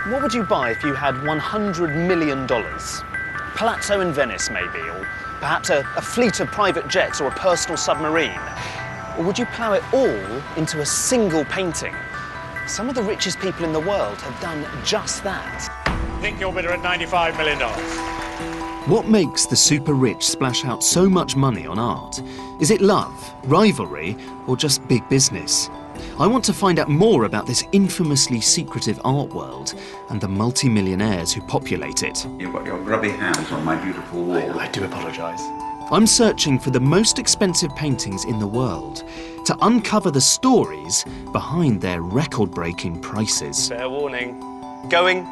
What would you buy if you had $100 million? Palazzo in Venice, maybe, or perhaps a fleet of private jets or a personal submarine? Or would you plough it all into a single painting? Some of the richest people in the world have done just that. I think you'll bid at $95 million. What makes the super rich splash out so much money on art? Is it love, rivalry, or just big business? I want to find out more about this infamously secretive art world and the multi-millionaires who populate it. You've got your grubby hands on my beautiful wall. I do apologise. I'm searching for the most expensive paintings in the world to uncover the stories behind their record-breaking prices. Fair warning. Going.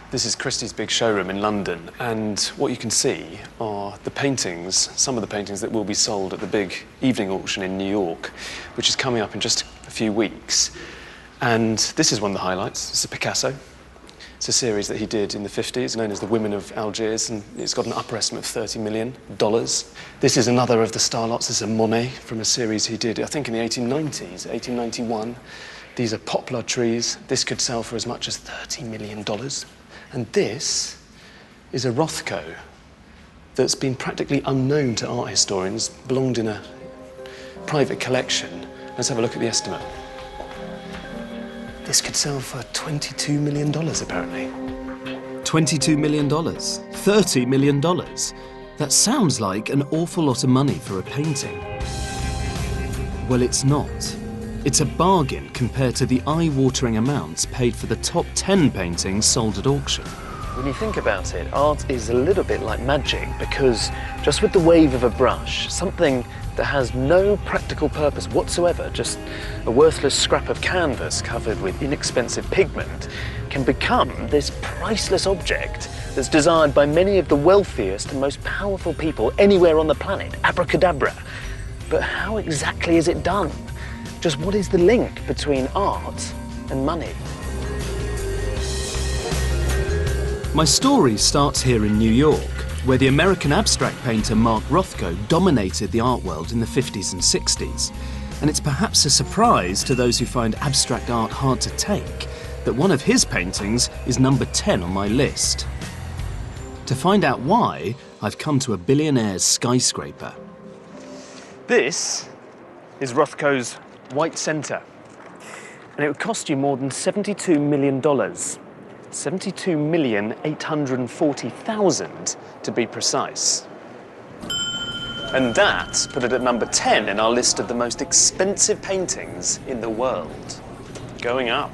This is Christie's big showroom in London, and what you can see are the paintings, some of the paintings that will be sold at the big evening auction in New York, which is coming up in just a few weeks. And this is one of the highlights. It's a Picasso. It's a series that he did in the 50s, known as The Women of Algiers, and it's got an upper estimate of $30 million. This is another of the star lots. This is a Monet from a series he did, I think, in the 1890s, 1891. These are poplar trees. This could sell for as much as $30 million. And this is a Rothko that's been practically unknown to art historians, belonged in a private collection. Let's have a look at the estimate. This could sell for $22 million, apparently. $22 million? $30 million? That sounds like an awful lot of money for a painting. Well, it's not. It's a bargain compared to the eye-watering amounts paid for the top 10 paintings sold at auction. When you think about it, art is a little bit like magic, because just with the wave of a brush, something that has no practical purpose whatsoever, just a worthless scrap of canvas covered with inexpensive pigment, can become this priceless object that's desired by many of the wealthiest and most powerful people anywhere on the planet. Abracadabra. But how exactly is it done? Just what is the link between art and money? My story starts here in New York, where the American abstract painter Mark Rothko dominated the art world in the 50s and 60s. And it's perhaps a surprise to those who find abstract art hard to take that one of his paintings is number 10 on my list. To find out why, I've come to a billionaire's skyscraper. This is Rothko's White Center, and it would cost you more than $72 million. $72,840,000 to be precise. And that put it at number 10 in our list of the most expensive paintings in the world. Going up.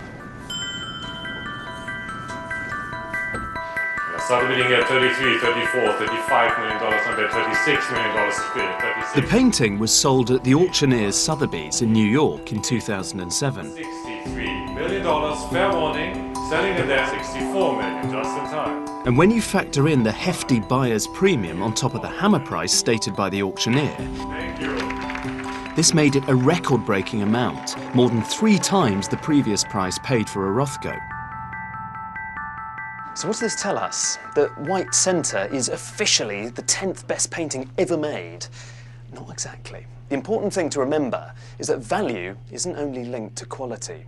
Started bidding at $33, $34, $35 million, and then $36 million is bid. The painting was sold at the auctioneer's Sotheby's in New York in 2007. $63 million, fair warning, selling it there $64 million, just in time. And when you factor in the hefty buyer's premium on top of the hammer price stated by the auctioneer, Thank you. this made it a record-breaking amount, more than 3 times the previous price paid for a Rothko. So what does this tell us? That White Center is officially the 10th best painting ever made? Not exactly. The important thing to remember is that value isn't only linked to quality.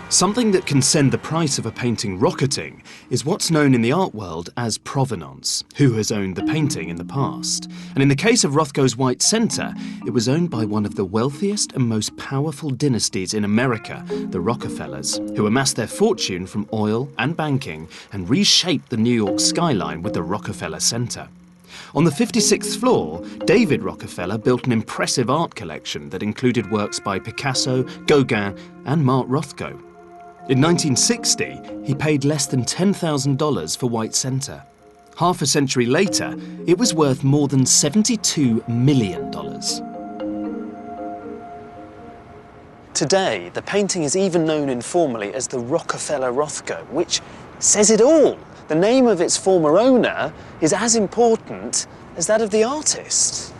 Something that can send the price of a painting rocketing is what's known in the art world as provenance, who has owned the painting in the past. And in the case of Rothko's White Center, it was owned by one of the wealthiest and most powerful dynasties in America, the Rockefellers, who amassed their fortune from oil and banking and reshaped the New York skyline with the Rockefeller Center. On the 56th floor, David Rockefeller built an impressive art collection that included works by Picasso, Gauguin, and Mark Rothko. In 1960, he paid less than $10,000 for White Center. Half a century later, it was worth more than $72 million. Today, the painting is even known informally as the Rockefeller Rothko, which says it all. The name of its former owner is as important as that of the artist.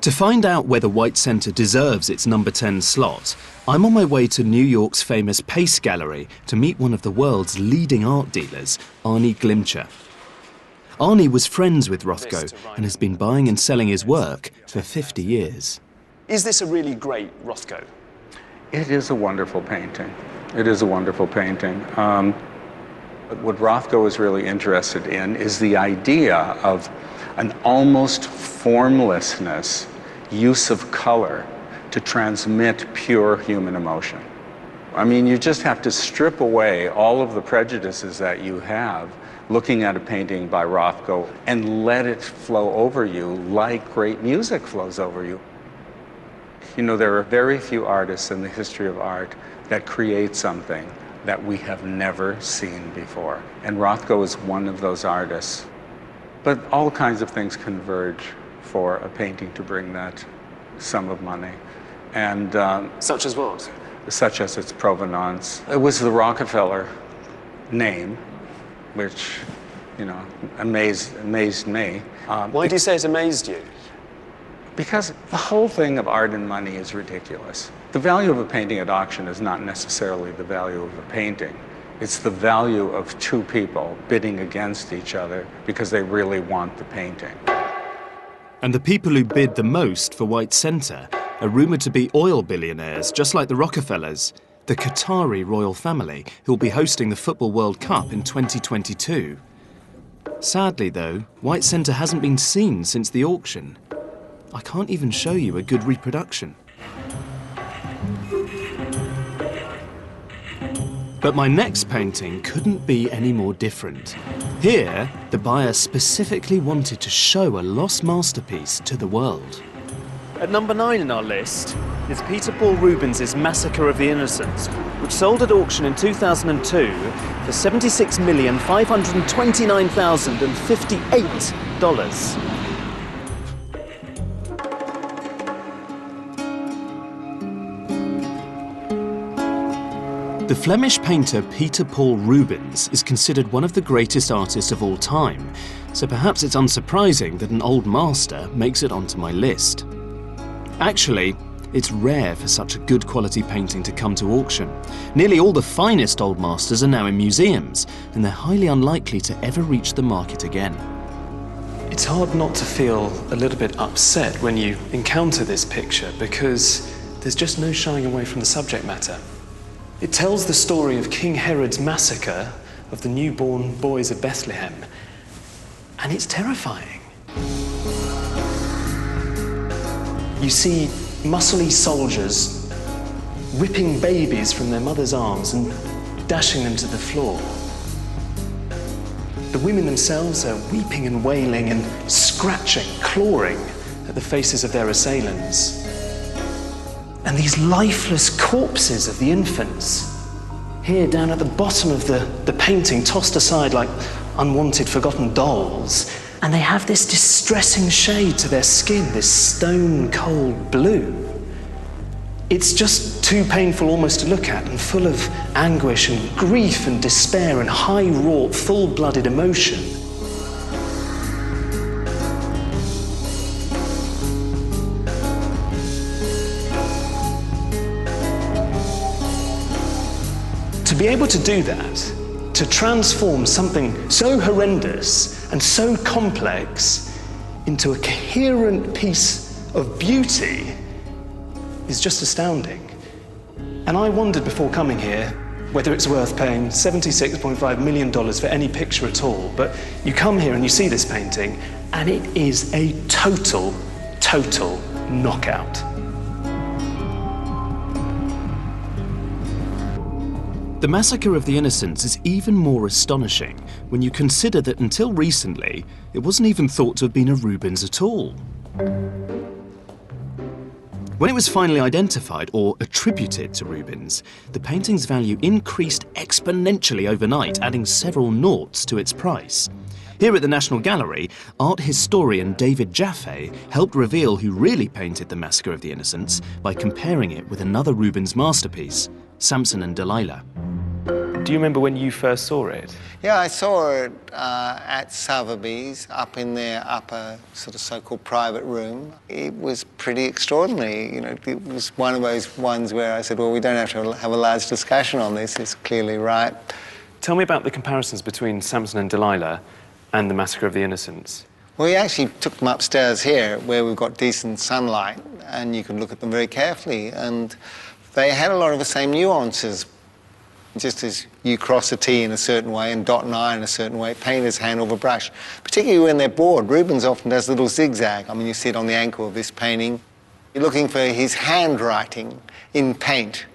To find out whether White Center deserves its number 10 slot, I'm on my way to New York's famous Pace Gallery to meet one of the world's leading art dealers, Arnie Glimcher. Arnie was friends with Rothko and has been buying and selling his work for 50 years. Is this a really great Rothko? It is a wonderful painting. It is a wonderful painting. What Rothko is really interested in is the idea of an almost formlessness, use of color to transmit pure human emotion. I mean, you just have to strip away all of the prejudices that you have looking at a painting by Rothko and let it flow over you like great music flows over you. You know, there are very few artists in the history of art that create something that we have never seen before. And Rothko is one of those artists. But all kinds of things converge for a painting to bring that sum of money. And Such as what? such as its provenance. It was the Rockefeller name, which, you know, amazed me. Why do you say it amazed you? Because the whole thing of art and money is ridiculous. The value of a painting at auction is not necessarily the value of a painting. It's the value of two people bidding against each other because they really want the painting. And the people who bid the most for White Center are rumoured to be oil billionaires, just like the Rockefellers, the Qatari royal family, who will be hosting the Football World Cup in 2022. Sadly, though, White Center hasn't been seen since the auction. I can't even show you a good reproduction. But my next painting couldn't be any more different. Here, the buyer specifically wanted to show a lost masterpiece to the world. At number 9 in our list is Peter Paul Rubens' Massacre of the Innocents, which sold at auction in 2002 for $76,529,058. The Flemish painter Peter Paul Rubens is considered one of the greatest artists of all time, so perhaps it's unsurprising that an old master makes it onto my list. Actually, it's rare for such a good quality painting to come to auction. Nearly all the finest old masters are now in museums, and they're highly unlikely to ever reach the market again. It's hard not to feel a little bit upset when you encounter this picture because there's just no shying away from the subject matter. It tells the story of King Herod's massacre of the newborn boys of Bethlehem, and it's terrifying. You see muscly soldiers ripping babies from their mother's arms and dashing them to the floor. The women themselves are weeping and wailing and scratching, clawing at the faces of their assailants. And these lifeless corpses of the infants, here down at the bottom of the painting, tossed aside like unwanted, forgotten dolls, and they have this distressing shade to their skin, this stone-cold blue. It's just too painful almost to look at, and full of anguish and grief and despair and high-wrought, full-blooded emotion. To be able to do that, to transform something so horrendous and so complex into a coherent piece of beauty is just astounding. And I wondered before coming here whether it's worth paying $76.5 million for any picture at all. But you come here and you see this painting, and it is a total knockout. The Massacre of the Innocents is even more astonishing when you consider that until recently, it wasn't even thought to have been a Rubens at all. When it was finally identified or attributed to Rubens, the painting's value increased exponentially overnight, adding several noughts to its price. Here at the National Gallery, art historian David Jaffe helped reveal who really painted the Massacre of the Innocents by comparing it with another Rubens masterpiece, Samson and Delilah. Do you remember when you first saw it? Yeah, I saw it at Sotheby's, up in their upper sort of so-called private room. It was pretty extraordinary. You know, it was one of those ones where I said, well, we don't have to have a large discussion on this. It's clearly right. Tell me about the comparisons between Samson and Delilah and the Massacre of the Innocents? Well, we actually took them upstairs here where we've got decent sunlight and you can look at them very carefully, and they had a lot of the same nuances. Just as you cross a T in a certain way and dot an I in a certain way, painters handle the brush. Particularly when they're bored. Rubens often does a little zigzag. I mean, you see it on the ankle of this painting. You're looking for his handwriting in paint.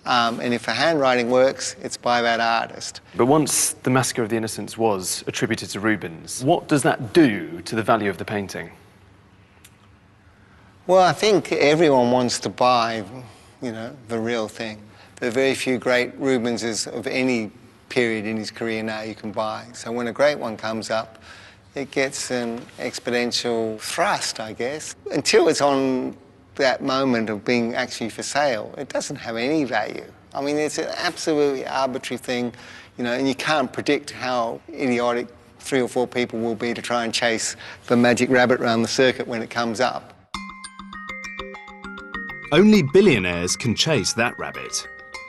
And if the handwriting works, it's by that artist. But once the Massacre of the Innocents was attributed to Rubens, what does that do to the value of the painting? Well, I think everyone wants to buy, you know, the real thing. There are very few great Rubenses of any period in his career now you can buy. So when a great one comes up, it gets an exponential thrust, I guess. Until it's on that moment of being actually for sale, it doesn't have any value. I mean, it's an absolutely arbitrary thing, you know, and you can't predict how idiotic 3 or 4 people will be to try and chase the magic rabbit around the circuit when it comes up. Only billionaires can chase that rabbit.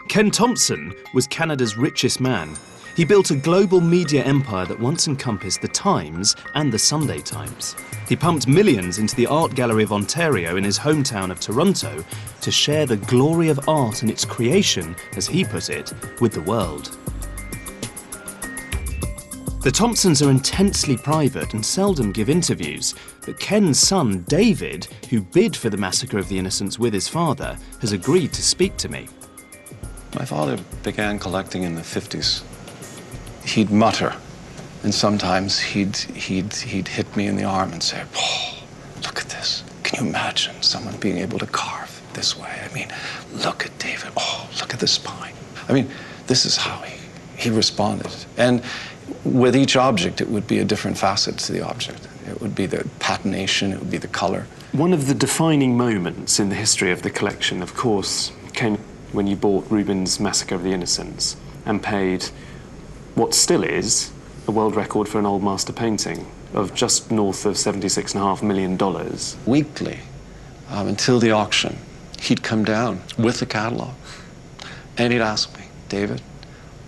Ken Thompson was Canada's richest man. He built a global media empire that once encompassed the Times and the Sunday Times. He pumped millions into the Art Gallery of Ontario in his hometown of Toronto to share the glory of art and its creation, as he put it, with the world. The Thompsons are intensely private and seldom give interviews, but Ken's son, David, who bid for the Massacre of the Innocents with his father, has agreed to speak to me. My father began collecting in the 50s. He'd mutter, and sometimes he'd hit me in the arm and say, "Oh, look at this. Can you imagine someone being able to carve this way? I mean, look at David. Oh, look at the spine." I mean, this is how he responded. And with each object, it would be a different facet to the object. It would be the patination, it would be the color. One of the defining moments in the history of the collection, of course, came when you bought Rubens' Massacre of the Innocents and paid what still is a world record for an old master painting of just north of $76.5 million. Weekly, until the auction, he'd come down with the catalog and he'd ask me, "David,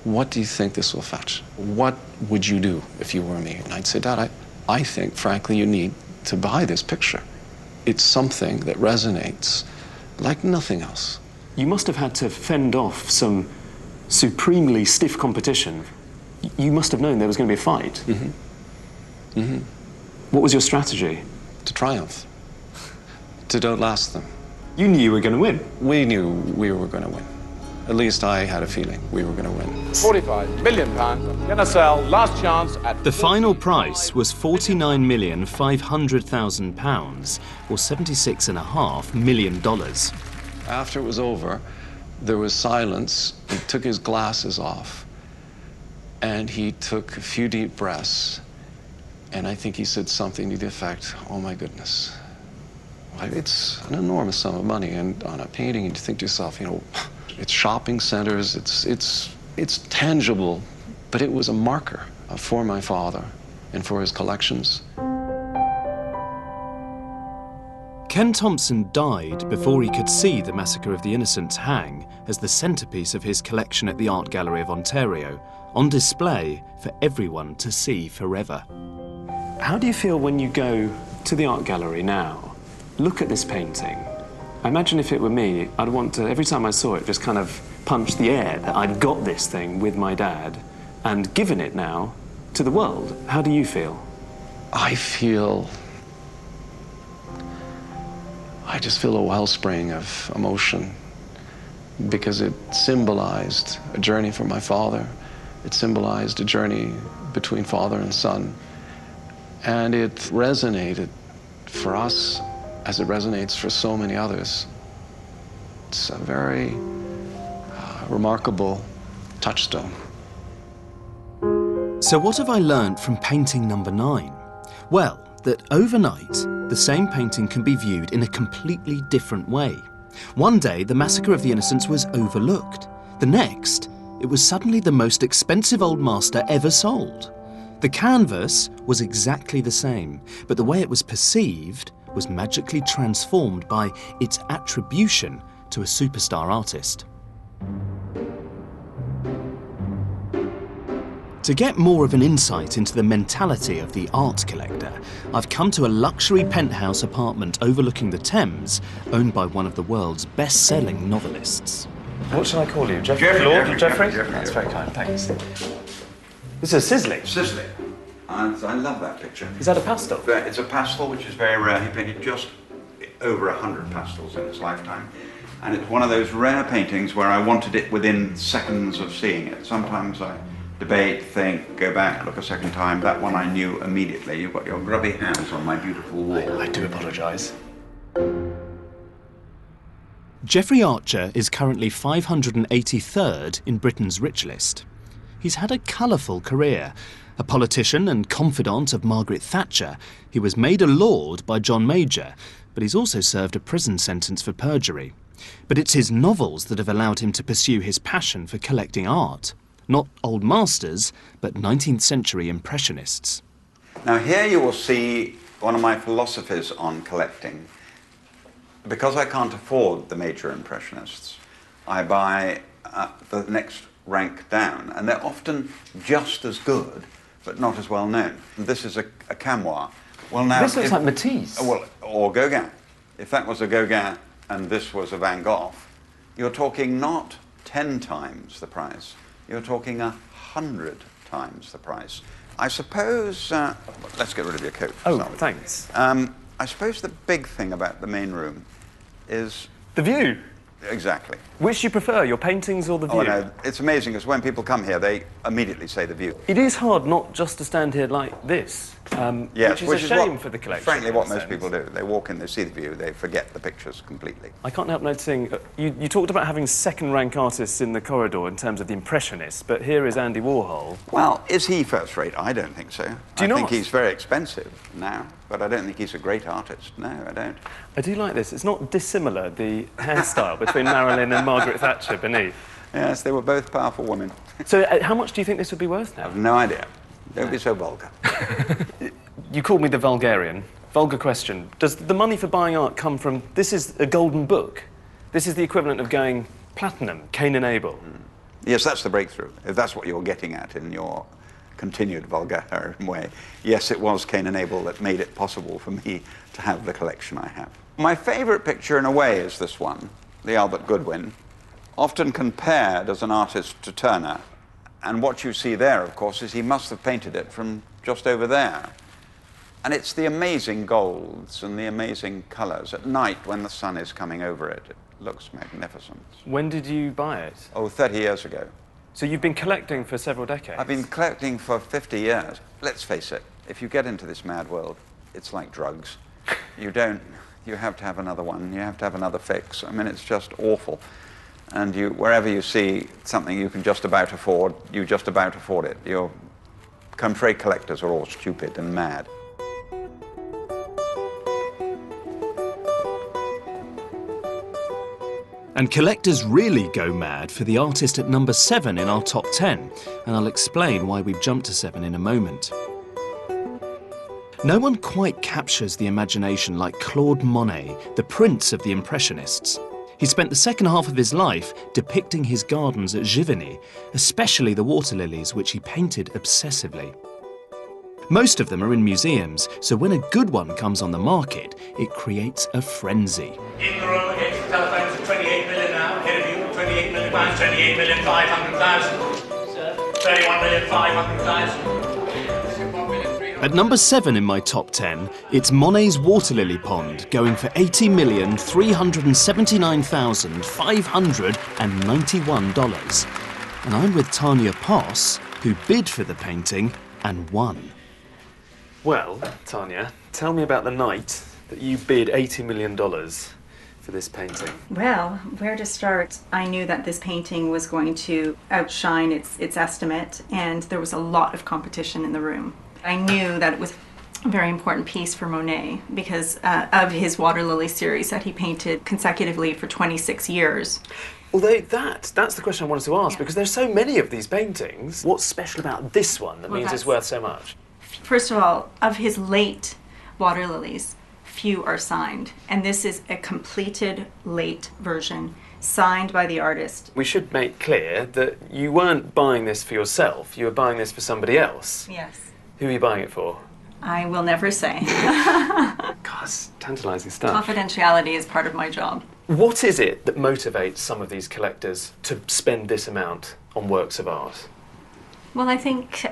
what do you think this will fetch? What would you do if you were me?" And I'd say, "Dad, I think, frankly, you need to buy this picture. It's something that resonates like nothing else." You must have had to fend off some supremely stiff competition. You must have known there was going to be a fight. Mm-hmm. Mm-hmm. What was your strategy? To triumph, to outlast them. You knew you were going to win. We knew we were going to win. At least I had a feeling we were going to win. £45 million. Gonna sell. Last chance at... The final price was £49,500,000, or $76.5 million. After it was over, there was silence. He took his glasses off, and he took a few deep breaths, and I think he said something to the effect, "Oh my goodness." It's an enormous sum of money, and on a painting, you think to yourself, you know, it's shopping centers, it's tangible, but it was a marker for my father and for his collections. Ken Thompson died before he could see the Massacre of the Innocents hang as the centrepiece of his collection at the Art Gallery of Ontario, on display for everyone to see forever. How do you feel when you go to the art gallery now, look at this painting? I imagine if it were me, I'd want to, every time I saw it, just kind of punch the air that I'd got this thing with my dad and given it now to the world. How do you feel? I just feel a wellspring of emotion because it symbolized a journey for my father. It symbolized a journey between father and son. And it resonated for us as it resonates for so many others. It's a very remarkable touchstone. So what have I learnt from painting number 9? Well, that overnight, the same painting can be viewed in a completely different way. One day, the Massacre of the Innocents was overlooked. The next, it was suddenly the most expensive old master ever sold. The canvas was exactly the same, but the way it was perceived was magically transformed by its attribution to a superstar artist. To get more of an insight into the mentality of the art collector, I've come to a luxury penthouse apartment overlooking the Thames, owned by one of the world's best-selling novelists. What shall I call you? Jeffrey? Jeffrey? That's very kind, thanks. This is a Sisley. Sisley. I love that picture. Is that a pastel? It's a pastel, which is very rare. He painted just over 100 pastels in his lifetime. And it's one of those rare paintings where I wanted it within seconds of seeing it. Sometimes I debate, think, go back, look a second time. That one I knew immediately. You've got your grubby hands on my beautiful wall. I do apologise. Geoffrey Archer is currently 583rd in Britain's rich list. He's had a colourful career. A politician and confidant of Margaret Thatcher, he was made a lord by John Major, but he's also served a prison sentence for perjury. But it's his novels that have allowed him to pursue his passion for collecting art. Not old masters, but 19th century impressionists. Now here you will see one of my philosophies on collecting. Because I can't afford the major impressionists, I buy the next rank down, and they're often just as good, but not as well known. This is a Camois. Well, now, this looks like Matisse. Well, or Gauguin. If that was a Gauguin and this was a Van Gogh, you're talking not 10 times the price, you're talking 100 times the price. I suppose, let's get rid of your coat. Oh, thanks. I suppose the big thing about the main room is... the view. Exactly. Which do you prefer, your paintings or the view? Oh, no, it's amazing because when people come here, they immediately say the view. It is hard not just to stand here like this, yes, which is a shame for the collection. Frankly, what most people do. They walk in, they see the view, they forget the pictures completely. I can't help noticing, you talked about having second-rank artists in the corridor in terms of the Impressionists, but here is Andy Warhol. Well, is he first-rate? I don't think so. Do you not? I think he's very expensive now, but I don't think he's a great artist. No, I don't. I do like this. It's not dissimilar, the hairstyle between Marilyn and Margaret Thatcher beneath. Yes, they were both powerful women. So how much do you think this would be worth now? I have no idea. Don't be so vulgar. You called me the vulgarian. Vulgar question. Does the money for buying art come from... This is a golden book. This is the equivalent of going platinum, Cain and Abel. Yes, that's the breakthrough, if that's what you're getting at in your continued vulgarian way. Yes, it was Cain and Abel that made it possible for me to have the collection I have. My favourite picture, in a way, is this one, the Albert Goodwin, often compared as an artist to Turner. And what you see there, of course, is he must have painted it from just over there. And it's the amazing golds and the amazing colours. At night, when the sun is coming over it, it looks magnificent. When did you buy it? Oh, 30 years ago. So you've been collecting for several decades? I've been collecting for 50 years. Let's face it, if you get into this mad world, it's like drugs. You have to have another one, you have to have another fix. I mean, it's just awful. And wherever you see something you can just about afford, you just about afford it. Trade collectors are all stupid and mad. And collectors really go mad for the artist at number 7 in our top 10, and I'll explain why we've jumped to 7 in a moment. No one quite captures the imagination like Claude Monet, the prince of the Impressionists. He spent the second half of his life depicting his gardens at Giverny, especially the water lilies, which he painted obsessively. Most of them are in museums, so when a good one comes on the market, it creates a frenzy. In the room against the telephones at 28 million now, ahead of you, 28 million pounds, 28,500,000. 31,500,000. At number 7 in my top 10, it's Monet's Water Lily Pond, going for $80,379,591. And I'm with Tanya Poss, who bid for the painting and won. Well, Tanya, tell me about the night that you bid $80 million for this painting. Well, where to start? I knew that this painting was going to outshine its estimate, and there was a lot of competition in the room. I knew that it was a very important piece for Monet because of his water lily series that he painted consecutively for 26 years. Although that's the question I wanted to ask, because there's so many of these paintings. What's special about this one that means it's worth so much? First of all, of his late water lilies, few are signed, and this is a completed late version. signed by the artist. We should make clear that you weren't buying this for yourself, you were buying this for somebody else. Yes. Who are you buying it for? I will never say. God, it's tantalising stuff. Confidentiality is part of my job. What is it that motivates some of these collectors to spend this amount on works of art? Well, I think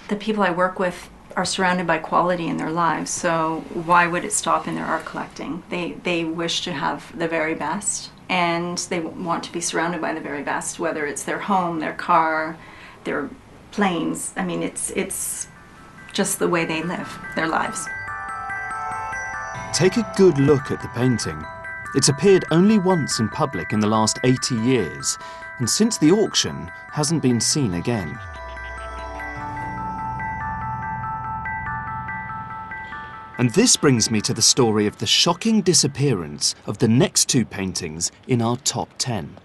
the people I work with are surrounded by quality in their lives, so why would it stop in their art collecting? They wish to have the very best, and they want to be surrounded by the very best, whether it's their home, their car, their planes. I mean, it's just the way they live their lives. Take a good look at the painting. It's appeared only once in public in the last 80 years, and since the auction, hasn't been seen again. And this brings me to the story of the shocking disappearance of the next two paintings in our top 10.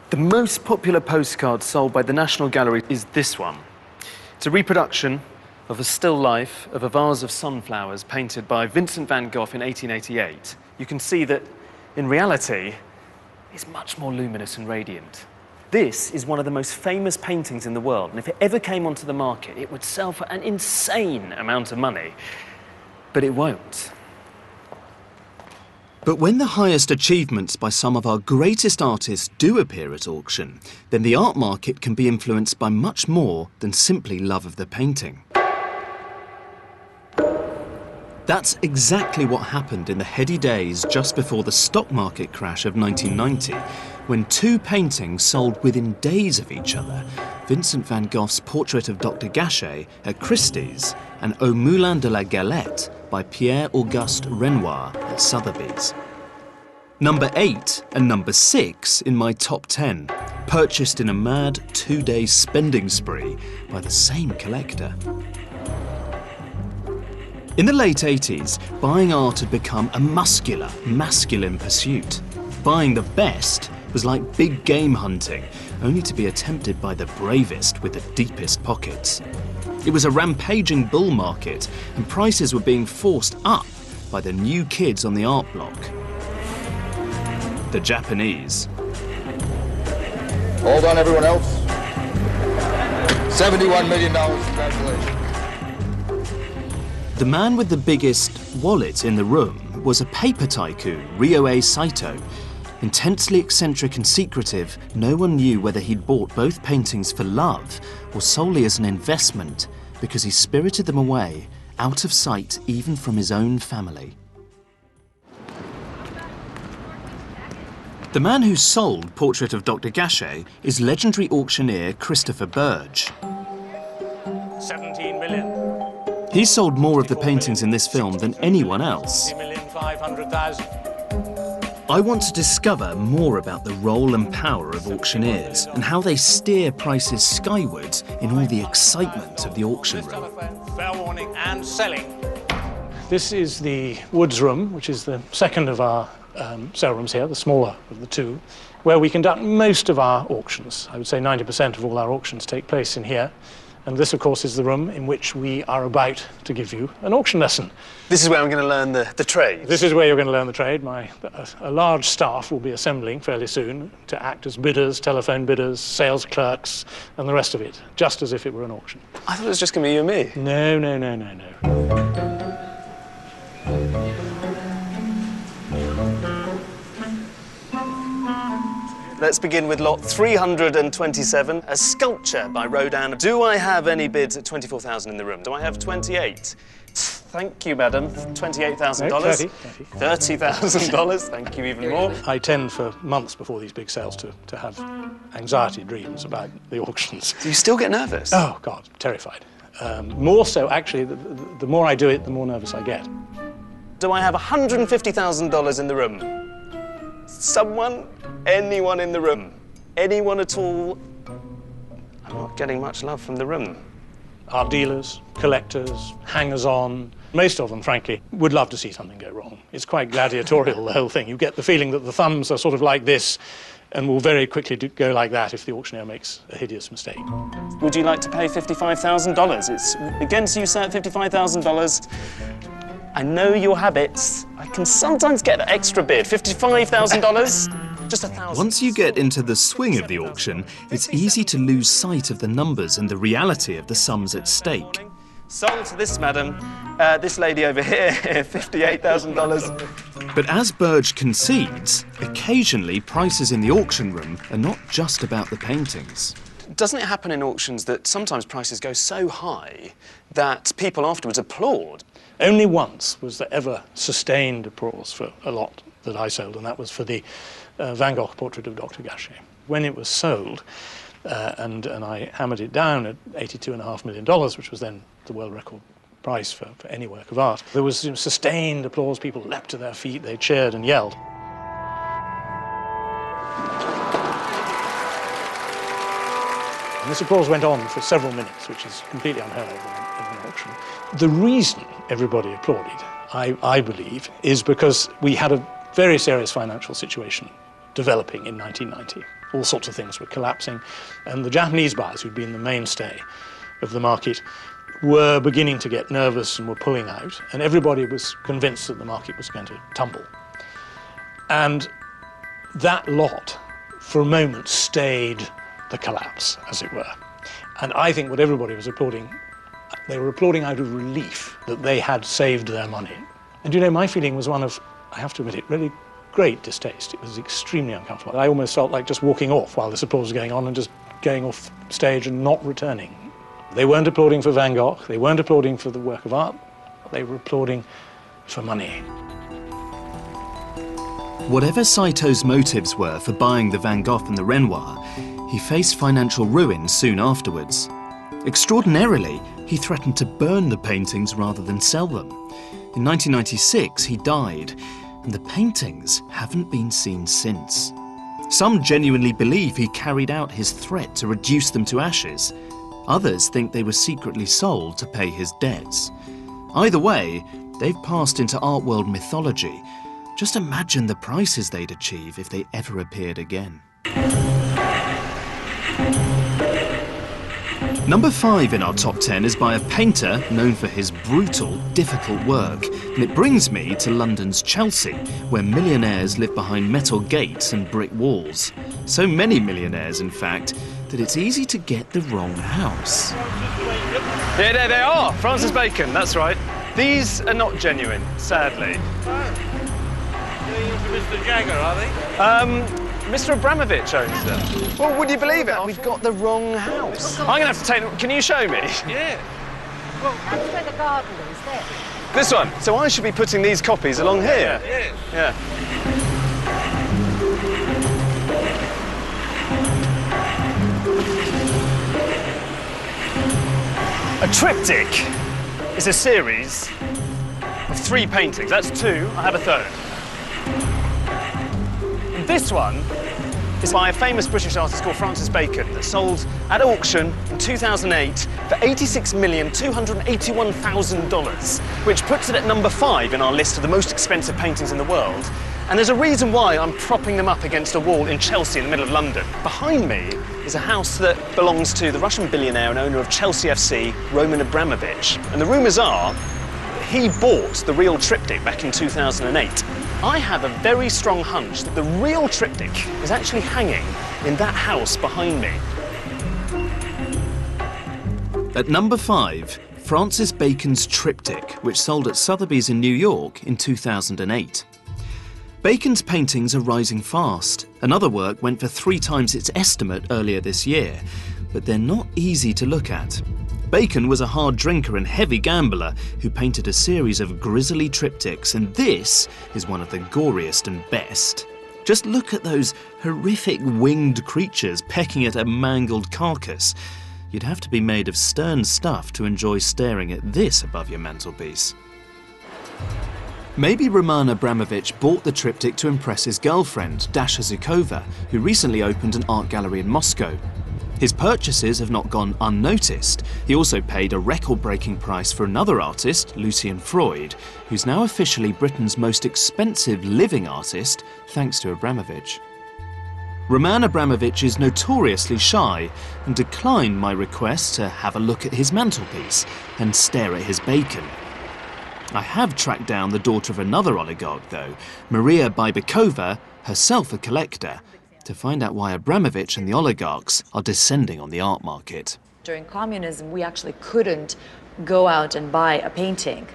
The most popular postcard sold by the National Gallery is this one. It's a reproduction of a still life of a vase of sunflowers painted by Vincent van Gogh in 1888. You can see that, in reality, it's much more luminous and radiant. This is one of the most famous paintings in the world, and if it ever came onto the market, it would sell for an insane amount of money. But it won't. But when the highest achievements by some of our greatest artists do appear at auction, then the art market can be influenced by much more than simply love of the painting. That's exactly what happened in the heady days just before the stock market crash of 1990, when two paintings sold within days of each other, Vincent van Gogh's portrait of Dr. Gachet at Christie's and Au Moulin de la Galette by Pierre-Auguste Renoir at Sotheby's. Number 8 and number 6 in my top 10, purchased in a mad 2-day spending spree by the same collector. In the late 80s, buying art had become a muscular, masculine pursuit. Buying the best was like big game hunting, only to be attempted by the bravest with the deepest pockets. It was a rampaging bull market, and prices were being forced up by the new kids on the art block. The Japanese. Hold on, everyone else. $71 million, congratulations. The man with the biggest wallet in the room was a paper tycoon, Ryohei Saito. Intensely eccentric and secretive, no one knew whether he'd bought both paintings for love or solely as an investment, because he spirited them away, out of sight even from his own family. The man who sold Portrait of Dr. Gachet is legendary auctioneer Christopher Burge. 17 million. He sold more of the paintings in this film than anyone else. 60,500,000. I want to discover more about the role and power of auctioneers and how they steer prices skywards in all the excitement of the auction room. Fair warning and selling. This is the Woods room, which is the second of our sale rooms here, the smaller of the two, where we conduct most of our auctions. I would say 90% of all our auctions take place in here. And this, of course, is the room in which we are about to give you an auction lesson. This is where I'm going to learn the trade. This is where you're going to learn the trade. A large staff will be assembling fairly soon to act as bidders, telephone bidders, sales clerks, and the rest of it, just as if it were an auction. I thought it was just going to be you and me. No, no, no, no, no. Let's begin with lot 327, a sculpture by Rodin. Do I have any bids at 24,000 in the room? Do I have 28? Thank you, madam. $28,000. No, $30,000. Thank you even more. I tend for months before these big sales to have anxiety dreams about the auctions. Do you still get nervous? Oh, God, terrified. More so, actually, the more I do it, the more nervous I get. Do I have $150,000 in the room? Someone? Anyone in the room? Anyone at all? I'm not getting much love from the room. Art dealers, collectors, hangers-on, most of them, frankly, would love to see something go wrong. It's quite gladiatorial, the whole thing. You get the feeling that the thumbs are sort of like this and will very quickly go like that if the auctioneer makes a hideous mistake. Would you like to pay $55,000? It's against you, sir, at $55,000. I know your habits. I can sometimes get an extra bid. $55,000? Just 1,000. Once you get into the swing of the auction, it's easy to lose sight of the numbers and the reality of the sums at stake. Sold to this madam, this lady over here, $58,000. But as Burge concedes, occasionally prices in the auction room are not just about the paintings. Doesn't it happen in auctions that sometimes prices go so high that people afterwards applaud? Only once was there ever sustained applause for a lot that I sold, and that was for the Van Gogh portrait of Dr. Gachet. When it was sold, and I hammered it down at $82.5 million, which was then the world record price for any work of art, there was sustained applause. People leapt to their feet, they cheered and yelled. And this applause went on for several minutes, which is completely unheard of in an auction. The reason everybody applauded, I believe, is because we had a very serious financial situation developing in 1990. All sorts of things were collapsing, and the Japanese buyers, who'd been the mainstay of the market, were beginning to get nervous and were pulling out, and everybody was convinced that the market was going to tumble. And that lot, for a moment, stayed the collapse, as it were. And I think what everybody was applauding, they were applauding out of relief that they had saved their money. And you know, my feeling was one of, I have to admit it, really great distaste. It was extremely uncomfortable. I almost felt like just walking off while this applause was going on and just going off stage and not returning. They weren't applauding for Van Gogh, they weren't applauding for the work of art, they were applauding for money. Whatever Saito's motives were for buying the Van Gogh and the Renoir, he faced financial ruin soon afterwards. Extraordinarily, he threatened to burn the paintings rather than sell them. In 1996, he died, and the paintings haven't been seen since. Some genuinely believe he carried out his threat to reduce them to ashes. Others think they were secretly sold to pay his debts. Either way, they've passed into art world mythology. Just imagine the prices they'd achieve if they ever appeared again. Number 5 in our top 10 is by a painter known for his brutal, difficult work, and it brings me to London's Chelsea, where millionaires live behind metal gates and brick walls. So many millionaires, in fact, that it's easy to get the wrong house. Yeah, there they are, Francis Bacon, that's right. These are not genuine, sadly. Mr. Jagger, are they? Mr. Abramovich owns them. Well, would you believe it? We've got the wrong house. I'm going to have to take them. Can you show me? Yeah. Well, that's where the garden is, there. This one. So I should be putting these copies along here. Yeah. A triptych is a series of 3 paintings. That's 2. I have a third. This one is by a famous British artist called Francis Bacon that sold at auction in 2008 for $86,281,000, which puts it at number 5 in our list of the most expensive paintings in the world. And there's a reason why I'm propping them up against a wall in Chelsea in the middle of London. Behind me is a house that belongs to the Russian billionaire and owner of Chelsea FC, Roman Abramovich. And the rumours are that he bought the real triptych back in 2008. I have a very strong hunch that the real triptych is actually hanging in that house behind me. At number 5, Francis Bacon's triptych, which sold at Sotheby's in New York in 2008. Bacon's paintings are rising fast. Another work went for 3 times its estimate earlier this year, but they're not easy to look at. Bacon was a hard drinker and heavy gambler who painted a series of grisly triptychs, and this is one of the goriest and best. Just look at those horrific winged creatures pecking at a mangled carcass. You'd have to be made of stern stuff to enjoy staring at this above your mantelpiece. Maybe Roman Abramovich bought the triptych to impress his girlfriend, Dasha Zhukova, who recently opened an art gallery in Moscow. His purchases have not gone unnoticed. He also paid a record-breaking price for another artist, Lucian Freud, who's now officially Britain's most expensive living artist, thanks to Abramovich. Roman Abramovich is notoriously shy and declined my request to have a look at his mantelpiece and stare at his bacon. I have tracked down the daughter of another oligarch, though. Maria Bybakova herself a collector, to find out why Abramovich and the oligarchs are descending on the art market. During communism, we actually couldn't go out and buy a painting.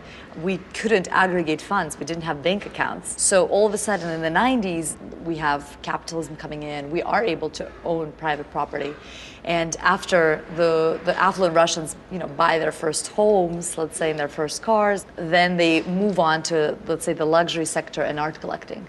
We couldn't aggregate funds. We didn't have bank accounts. So all of a sudden in the 90s, we have capitalism coming in. We are able to own private property. And after the affluent Russians, buy their first homes, let's say, in their first cars, then they move on to, let's say, the luxury sector and art collecting.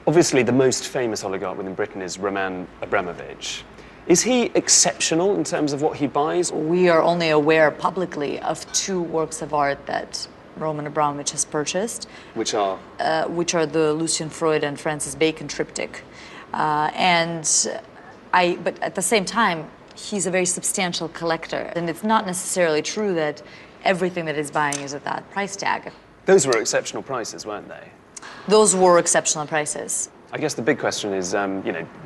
Obviously, the most famous oligarch within Britain is Roman Abramovich. Is he exceptional in terms of what he buys? We are only aware publicly of 2 works of art that Roman Abramovich has purchased. Which are? Which are the Lucian Freud and Francis Bacon triptych. But at the same time, he's a very substantial collector. And it's not necessarily true that everything that he's buying is at that price tag. Those were exceptional prices, weren't they? Those were exceptional prices. I guess the big question is,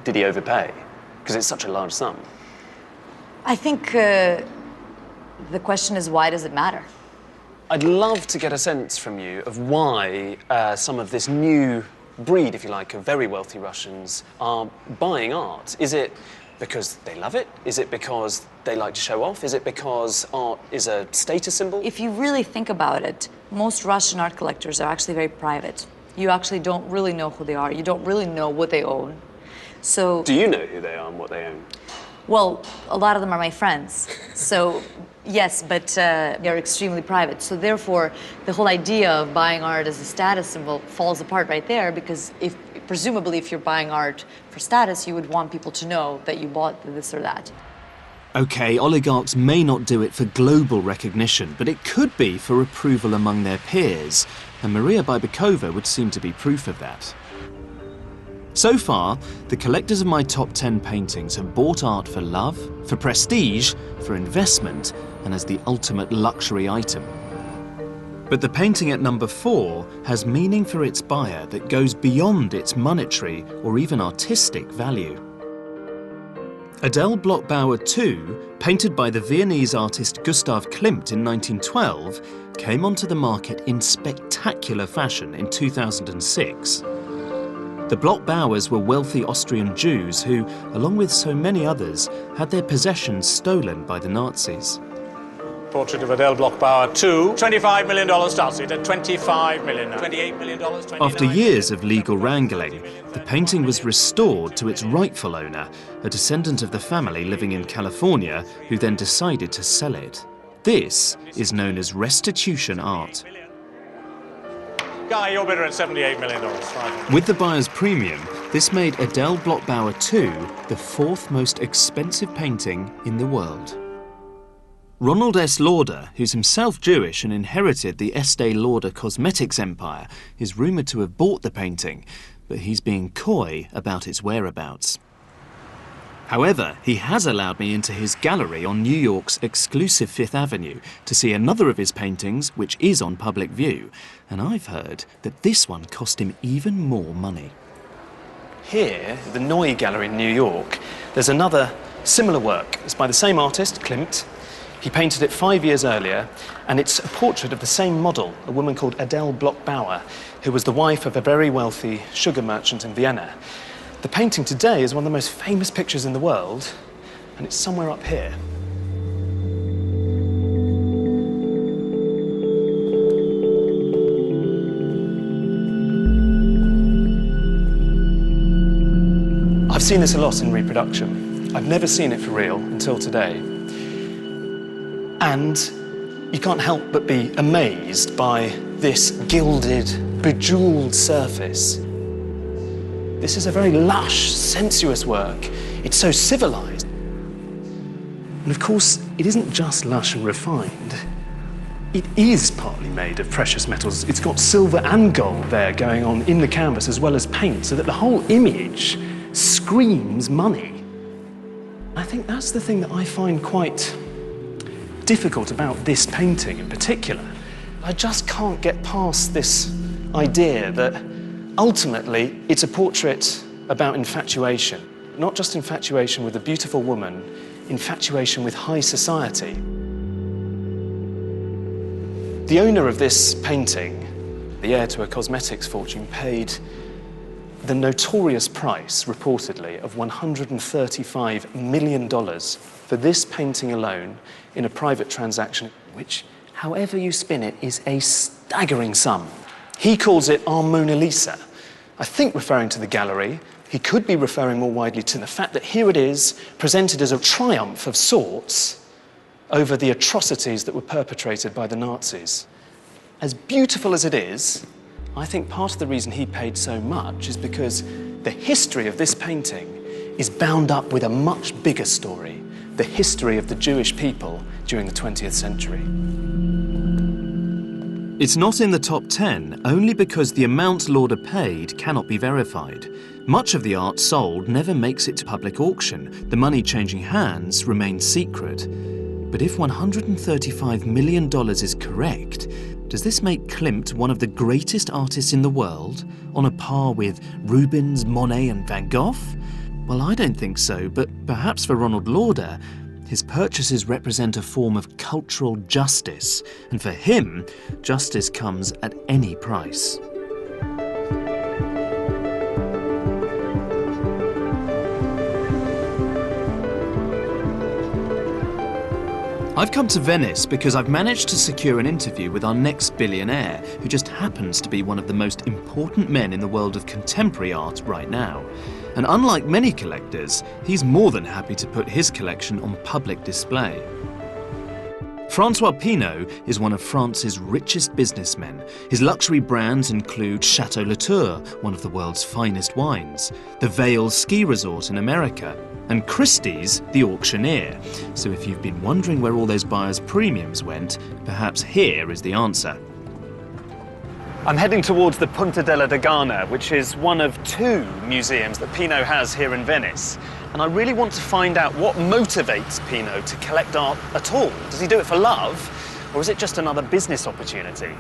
did he overpay? Because it's such a large sum. I think the question is, why does it matter? I'd love to get a sense from you of why some of this new breed, if you like, of very wealthy Russians are buying art. Is it because they love it? Is it because they like to show off? Is it because art is a status symbol? If you really think about it, most Russian art collectors are actually very private. You actually don't really know who they are. You don't really know what they own. So, do you know who they are and what they own? Well, a lot of them are my friends. So, yes, but they're extremely private. So therefore, the whole idea of buying art as a status symbol falls apart right there, because presumably if you're buying art for status, you would want people to know that you bought this or that. OK, oligarchs may not do it for global recognition, but it could be for approval among their peers. And Maria Bybakova would seem to be proof of that. So far, the collectors of my top 10 paintings have bought art for love, for prestige, for investment, and as the ultimate luxury item. But the painting at number 4 has meaning for its buyer that goes beyond its monetary or even artistic value. Adele Bloch-Bauer II, painted by the Viennese artist Gustav Klimt in 1912, came onto the market in spectacular fashion in 2006. The Bloch-Bauers were wealthy Austrian Jews who, along with so many others, had their possessions stolen by the Nazis. Portrait of Adele Bloch-Bauer II. $25 million starts it at $25 million now. $28 million, $29 After years of legal wrangling, the painting was restored to its rightful owner, a descendant of the family living in California, who then decided to sell it. This is known as restitution art. Guy, your bidder at $78 million. With the buyer's premium, this made Adele Bloch-Bauer II the 4th most expensive painting in the world. Ronald S. Lauder, who's himself Jewish and inherited the Estee Lauder cosmetics empire, is rumoured to have bought the painting, but he's being coy about its whereabouts. However, he has allowed me into his gallery on New York's exclusive Fifth Avenue to see another of his paintings, which is on public view, and I've heard that this one cost him even more money. Here, the Noy Gallery in New York, there's another similar work. It's by the same artist, Klimt. He painted it 5 years earlier, and it's a portrait of the same model, a woman called Adele Bloch-Bauer, who was the wife of a very wealthy sugar merchant in Vienna. The painting today is one of the most famous pictures in the world, and it's somewhere up here. I've seen this a lot in reproduction. I've never seen it for real until today. And you can't help but be amazed by this gilded, bejeweled surface. This is a very lush, sensuous work. It's so civilized. And of course, it isn't just lush and refined. It is partly made of precious metals. It's got silver and gold there going on in the canvas as well as paint, so that the whole image screams money. I think that's the thing that I find quite difficult about this painting in particular. I just can't get past this idea that ultimately it's a portrait about infatuation. Not just infatuation with a beautiful woman, infatuation with high society. The owner of this painting, the heir to a cosmetics fortune, paid the notorious price, reportedly, of $135 million for this painting alone in a private transaction, which, however you spin it, is a staggering sum. He calls it our Mona Lisa, I think referring to the gallery. He could be referring more widely to the fact that here it is, presented as a triumph of sorts over the atrocities that were perpetrated by the Nazis. As beautiful as it is, I think part of the reason he paid so much is because the history of this painting is bound up with a much bigger story, the history of the Jewish people during the 20th century. It's not in the top 10 only because the amount Lauder paid cannot be verified. Much of the art sold never makes it to public auction. The money changing hands remains secret. But if $135 million is correct, does this make Klimt one of the greatest artists in the world, on a par with Rubens, Monet and Van Gogh? Well, I don't think so, but perhaps for Ronald Lauder, his purchases represent a form of cultural justice, and for him, justice comes at any price. I've come to Venice because I've managed to secure an interview with our next billionaire, who just happens to be one of the most important men in the world of contemporary art right now. And unlike many collectors, he's more than happy to put his collection on public display. Francois Pinault is one of France's richest businessmen. His luxury brands include Chateau Latour, one of the world's finest wines, the Vail ski resort in America, and Christie's the auctioneer. So if you've been wondering where all those buyers' premiums went, perhaps here is the answer. I'm heading towards the Punta della Dogana, which is one of two museums that Pinault has here in Venice. And I really want to find out what motivates Pinault to collect art at all. Does he do it for love, or is it just another business opportunity?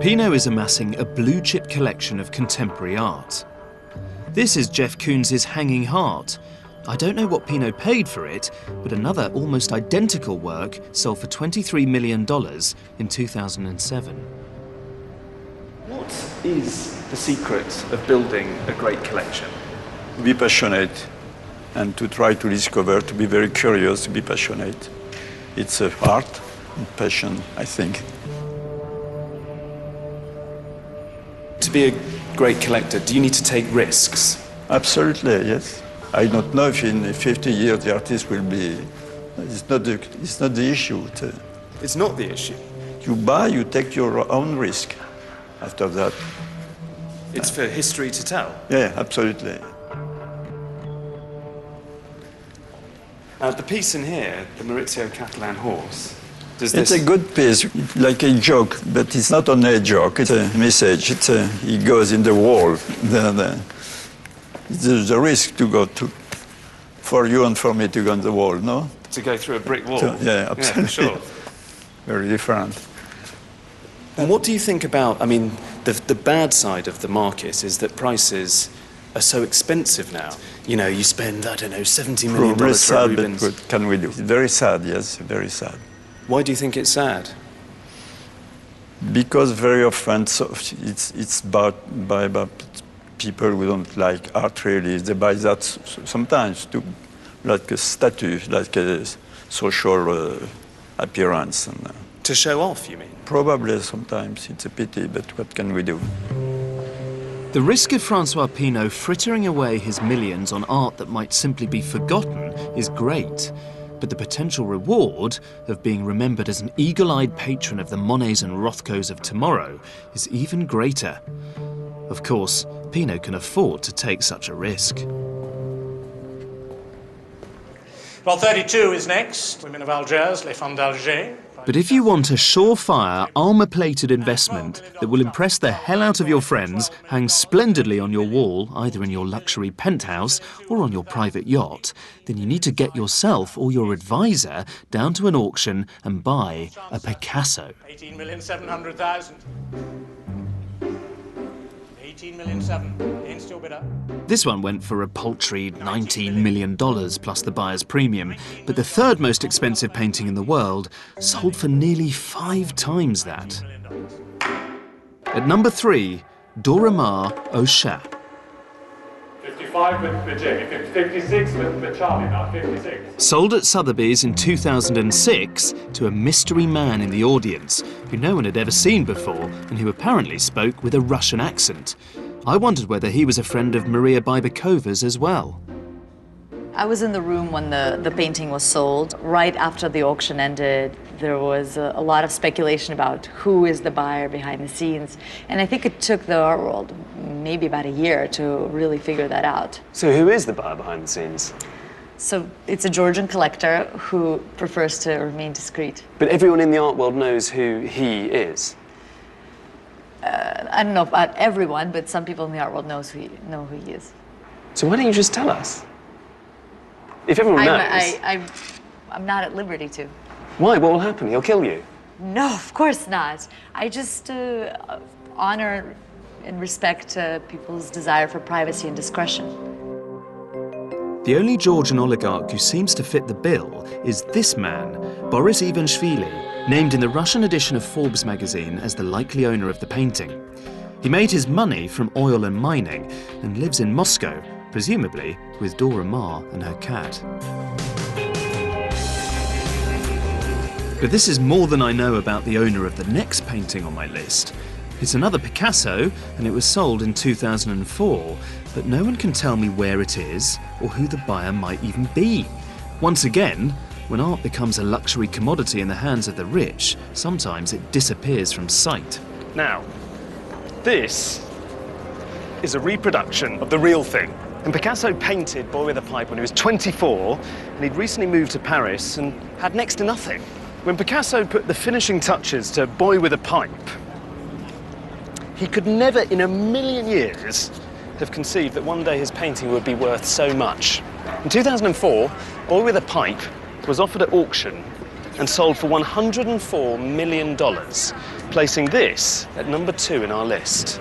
Pinault is amassing a blue-chip collection of contemporary art. This is Jeff Koons's Hanging Heart. I don't know what Pinault paid for it, but another almost identical work sold for $23 million in 2007. What is the secret of building a great collection? Be passionate and to try to discover, to be very curious, to be passionate. It's art and passion, I think. To be a great collector, do you need to take risks? Absolutely, yes. I don't know if in 50 years the artist will be... It's not the issue. It's not the issue? You buy, you take your own risk after that. It's for history to tell? Yeah, absolutely. The piece in here, the Maurizio Catalan horse, It's a good piece, like a joke, but it's not only a joke, it's a message. It goes in the wall. There's a risk to go to, for you and for me to go on the wall, no? To go through a brick wall? Yeah, absolutely. Yeah, for sure. Very different. And what do you think about, I mean, the bad side of the market is that prices are so expensive now. You know, you spend, I don't know, $70 million Probably for sad, Rubens. but what can we do? It's very sad, yes, very sad. Why do you think it's sad? Because very often it's about people who don't like art really. They buy that sometimes to like a status, like a social appearance. And, to show off, you mean? Probably sometimes. It's a pity, but what can we do? The risk of Francois Pinault frittering away his millions on art that might simply be forgotten is great. But the potential reward of being remembered as an eagle-eyed patron of the Monets and Rothkos of tomorrow is even greater. Of course, Pinault can afford to take such a risk. Well, 32 is next. Women of Algiers, Les Femmes d'Alger. But if you want a surefire, armour-plated investment that will impress the hell out of your friends, hang splendidly on your wall, either in your luxury penthouse or on your private yacht, then you need to get yourself or your advisor down to an auction and buy a Picasso. 18,700,000. 18,700,000. In still bidder. This one went for a paltry $19 million plus the buyer's premium, but the third most expensive painting in the world sold for nearly 5 times that. At number 3, Dora Maar au Chat. 55 with Jamie, 56 with Charlie now, 56. Sold at Sotheby's in 2006 to a mystery man in the audience who no one had ever seen before and who apparently spoke with a Russian accent. I wondered whether he was a friend of Maria Bybakova's as well. I was in the room when the painting was sold. Right after the auction ended, there was a lot of speculation about who is the buyer behind the scenes. And I think it took the art world maybe about a year to really figure that out. So who is the buyer behind the scenes? So it's a Georgian collector who prefers to remain discreet. But everyone in the art world knows who he is. I don't know about everyone, but some people in the art world know who he is. So why don't you just tell us? If everyone knows... I'm not at liberty to. Why? What will happen? He'll kill you. No, of course not. I just honor and respect people's desire for privacy and discretion. The only Georgian oligarch who seems to fit the bill is this man, Boris Ivanishvili, named in the Russian edition of Forbes magazine as the likely owner of the painting. He made his money from oil and mining and lives in Moscow, presumably with Dora Maar and her cat. But this is more than I know about the owner of the next painting on my list. It's another Picasso, and it was sold in 2004, but no one can tell me where it is or who the buyer might even be. Once again, when art becomes a luxury commodity in the hands of the rich, sometimes it disappears from sight. Now, this is a reproduction of the real thing. And Picasso painted Boy with a Pipe when he was 24, and he'd recently moved to Paris and had next to nothing. When Picasso put the finishing touches to Boy with a Pipe, he could never in a million years have conceived that one day his painting would be worth so much. In 2004, Boy with a Pipe was offered at auction and sold for $104 million, placing this at number 2 in our list.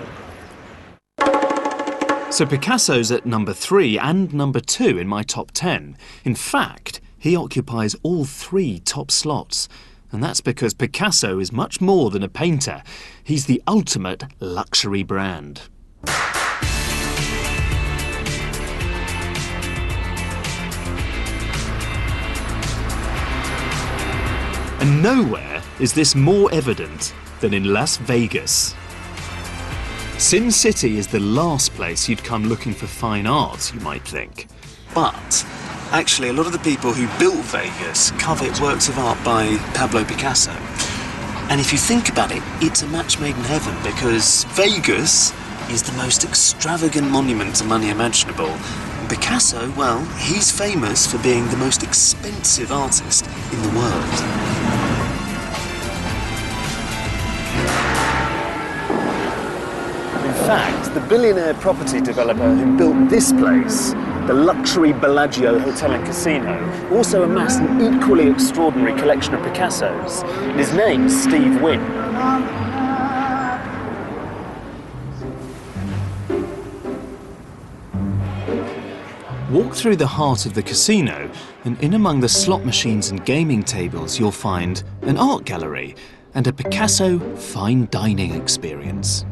So Picasso's at number 3 and number 2 in my top 10. In fact, he occupies all 3 top slots. And that's because Picasso is much more than a painter. He's the ultimate luxury brand. And nowhere is this more evident than in Las Vegas. Sin City is the last place you'd come looking for fine art, you might think. But actually, a lot of the people who built Vegas covet works of art by Pablo Picasso. And if you think about it, it's a match made in heaven, because Vegas is the most extravagant monument to money imaginable. And Picasso, well, he's famous for being the most expensive artist in the world. In fact, the billionaire property developer who built this place, the luxury Bellagio Hotel and Casino, also amassed an equally extraordinary collection of Picassos. And his name's Steve Wynn. Walk through the heart of the casino, and in among the slot machines and gaming tables you'll find an art gallery and a Picasso fine dining experience.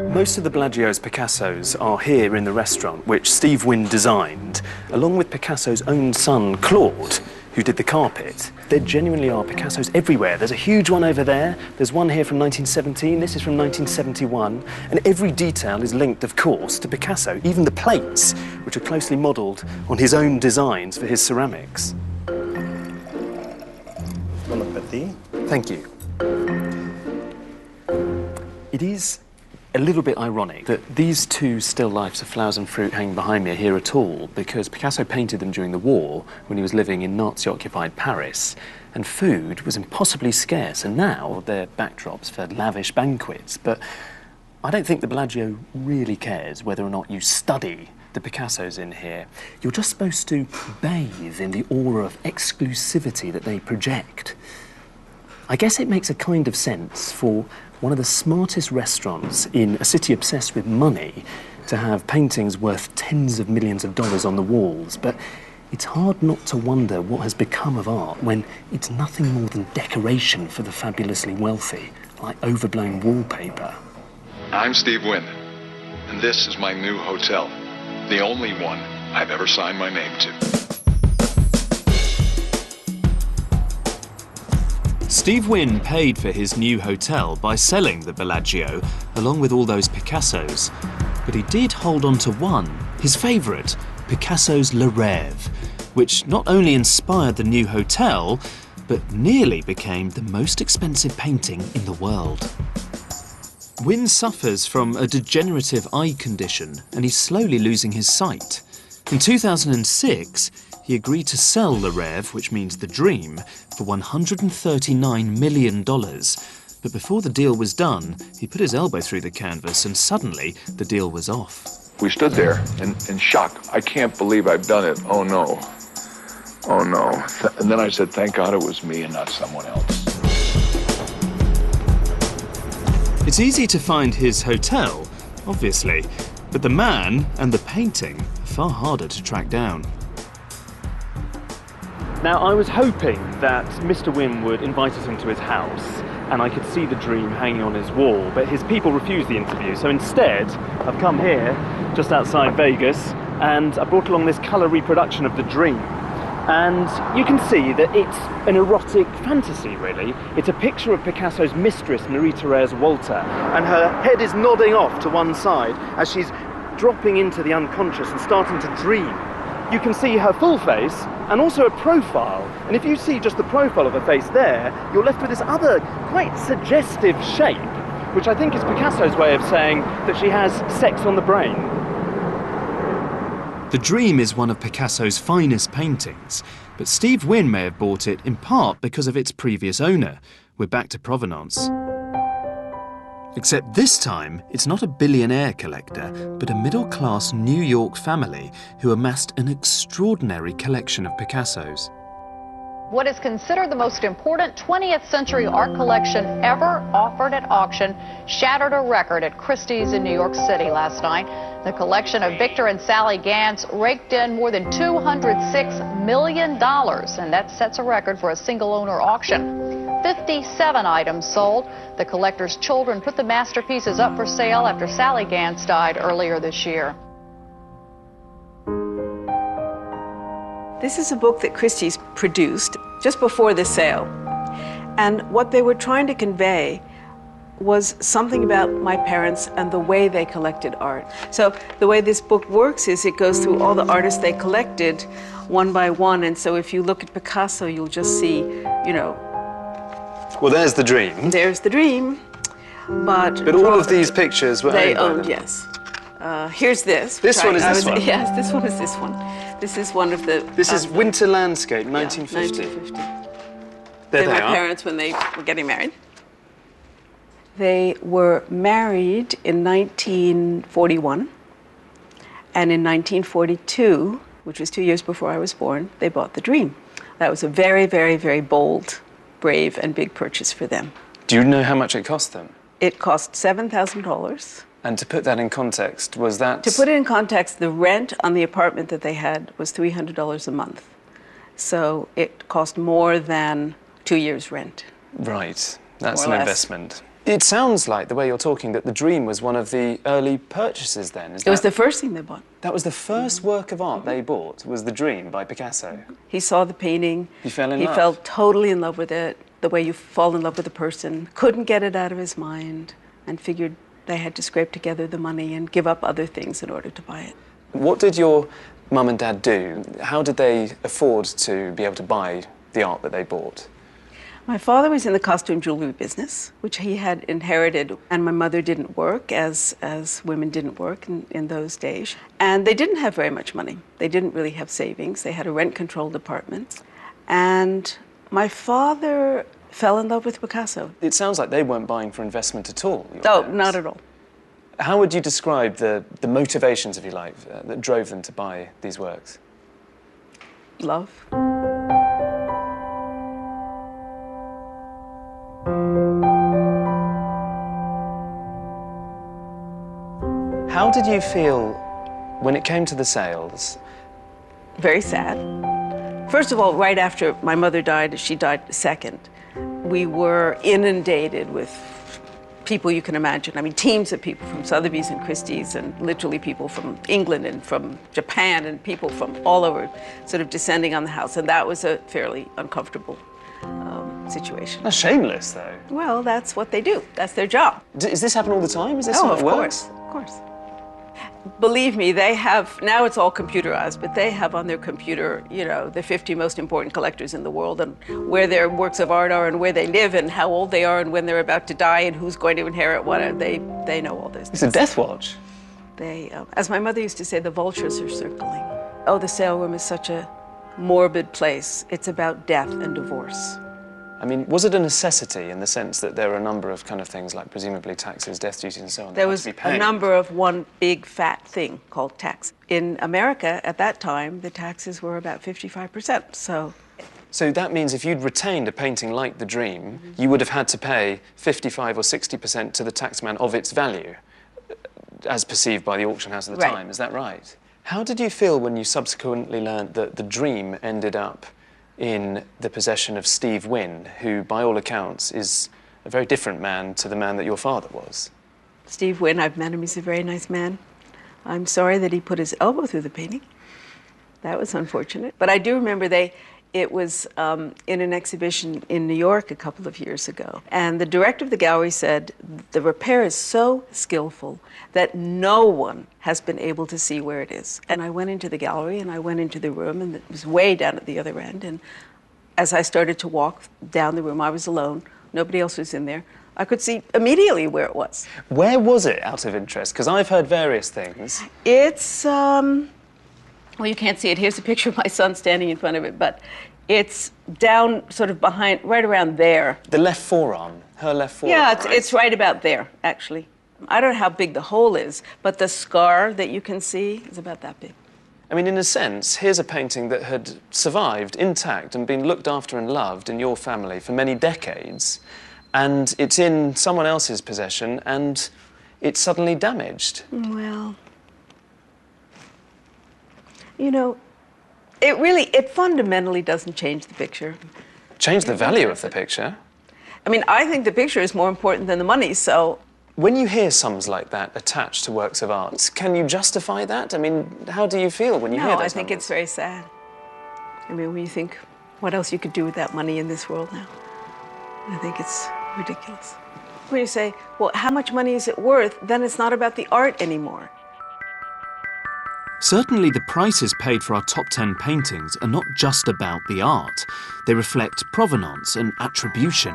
Most of the Bellagio's Picassos are here in the restaurant, which Steve Wynn designed, along with Picasso's own son, Claude, who did the carpet. There genuinely are Picassos everywhere. There's a huge one over there. There's one here from 1917. This is from 1971. And every detail is linked, of course, to Picasso, even the plates, which are closely modelled on his own designs for his ceramics. Bon appétit. Thank you. It is a little bit ironic that these 2 still lifes of flowers and fruit hanging behind me are here at all, because Picasso painted them during the war when he was living in Nazi-occupied Paris, and food was impossibly scarce, and now they're backdrops for lavish banquets. But I don't think the Bellagio really cares whether or not you study the Picassos in here. You're just supposed to bathe in the aura of exclusivity that they project. I guess it makes a kind of sense for one of the smartest restaurants in a city obsessed with money, to have paintings worth tens of millions of dollars on the walls. But it's hard not to wonder what has become of art when it's nothing more than decoration for the fabulously wealthy, like overblown wallpaper. I'm Steve Wynn, and this is my new hotel, the only one I've ever signed my name to. Steve Wynn paid for his new hotel by selling the Bellagio, along with all those Picassos. But he did hold on to one, his favourite, Picasso's Le Rêve, which not only inspired the new hotel, but nearly became the most expensive painting in the world. Wynn suffers from a degenerative eye condition, and he's slowly losing his sight. In 2006, he agreed to sell Le Rêve, which means the dream, for $139 million. But before the deal was done, he put his elbow through the canvas and suddenly the deal was off. We stood there in shock. I can't believe I've done it. Oh no. Oh no. And then I said, thank God it was me and not someone else. It's easy to find his hotel, obviously, but the man and the painting are far harder to track down. Now, I was hoping that Mr. Wynn would invite us into his house and I could see the dream hanging on his wall, but his people refused the interview. So instead, I've come here, just outside Vegas, and I brought along this colour reproduction of the dream. And you can see that it's an erotic fantasy, really. It's a picture of Picasso's mistress, Marie-Thérèse Walter, and her head is nodding off to one side as she's dropping into the unconscious and starting to dream. You can see her full face and also a profile. And if you see just the profile of her face there, you're left with this other quite suggestive shape, which I think is Picasso's way of saying that she has sex on the brain. The Dream is one of Picasso's finest paintings, but Steve Wynn may have bought it in part because of its previous owner. We're back to Provenance. Except this time, it's not a billionaire collector, but a middle-class New York family who amassed an extraordinary collection of Picassos. What is considered the most important 20th century art collection ever offered at auction shattered a record at Christie's in New York City last night. The collection of Victor and Sally Gantz raked in more than $206 million, and that sets a record for a single-owner auction. 57 items sold. The collector's children put the masterpieces up for sale after Sally Gantz died earlier this year. This is a book that Christie's produced just before the sale. And what they were trying to convey was something about my parents and the way they collected art. So the way this book works is it goes through all the artists they collected one by one. And so if you look at Picasso, you'll just see, you know. Well, there's the Dream. There's the Dream. But all of these pictures were owned, yes. Here's this. This one is this one? Yes, this one is this one. This is one of the... This is Winter Landscape, 1950. Yeah, 1950. There they they were are. Parents when they were getting married. They were married in 1941. And in 1942, which was 2 years before I was born, they bought the Dream. That was a very, very, very bold, brave, and big purchase for them. Do you know how much it cost them? It cost $7,000. And to put that in context, was that... To put it in context, the rent on the apartment that they had was $300 a month. So it cost more than 2 years' rent. Right, that's an More or less. investment. It sounds like, the way you're talking, that the Dream was one of the early purchases then. It was the first thing they bought. That was the first work of art they bought, was The Dream by Picasso. He saw the painting. He fell in love. He fell totally in love with it, the way you fall in love with a person. Couldn't get it out of his mind and figured they had to scrape together the money and give up other things in order to buy it. What did your mum and dad do? How did they afford to be able to buy the art that they bought? My father was in the costume jewelry business, which he had inherited, and my mother didn't work, as women didn't work in those days. And they didn't have very much money. They didn't really have savings. They had a rent-controlled apartment. And my father fell in love with Picasso. It sounds like they weren't buying for investment at all. Oh, not at all. How would you describe the motivations, if you like, that drove them to buy these works? Love. How did you feel when it came to the sales? Very sad. First of all, right after my mother died, she died second, we were inundated with people you can imagine. I mean, teams of people from Sotheby's and Christie's, and literally people from England and from Japan, and people from all over sort of descending on the house. And that was a fairly uncomfortable situation. That's shameless, though. Well, that's what they do. That's their job. Does this happen all the time? Is this Oh, how of it works? course, of course. Believe me, they have, now it's all computerized, but they have on their computer, you know, the 50 most important collectors in the world, and where their works of art are, and where they live, and how old they are, and when they're about to die, and who's going to inherit what. They know all this. It's a death watch. They, as my mother used to say, the vultures are circling. Oh, the sale room is such a morbid place. It's about death and divorce. I mean, was it a necessity in the sense that there were a number of kind of things like presumably taxes, death duties and so on? There was a number of one big fat thing called tax. In America at that time, the taxes were about 55%, so. So that means if you'd retained a painting like The Dream, you would have had to pay 55 or 60% to the taxman of its value, as perceived by the auction house at the time, is that right? How did you feel when you subsequently learned that The Dream ended up in the possession of Steve Wynn, who, by all accounts, is a very different man to the man that your father was? Steve Wynn, I've met him, he's a very nice man. I'm sorry that he put his elbow through the painting. That was unfortunate. But I do remember it was in an exhibition in New York a couple of years ago. And the director of the gallery said, the repair is so skillful that no one has been able to see where it is. And I went into the gallery and I went into the room, and it was way down at the other end. And as I started to walk down the room, I was alone. Nobody else was in there. I could see immediately where it was. Where was it, out of interest? Because I've heard various things. It's, well, you can't see it. Here's a picture of my son standing in front of it, but it's down sort of behind, right around there. The left forearm, her left forearm. Yeah, it's right about there, actually. I don't know how big the hole is, but the scar that you can see is about that big. I mean, in a sense, here's a painting that had survived intact and been looked after and loved in your family for many decades, and it's in someone else's possession, and it's suddenly damaged. Well, you know, it fundamentally doesn't change the picture. Change the value of the picture? I mean, I think the picture is more important than the money, so. When you hear sums like that attached to works of art, can you justify that? I mean, how do you feel when you hear those No, I think numbers? it's very sad. I mean, when you think what else you could do with that money in this world now, I think it's ridiculous. When you say, well, how much money is it worth, then it's not about the art anymore. Certainly the prices paid for our top 10 paintings are not just about the art. They reflect provenance and attribution.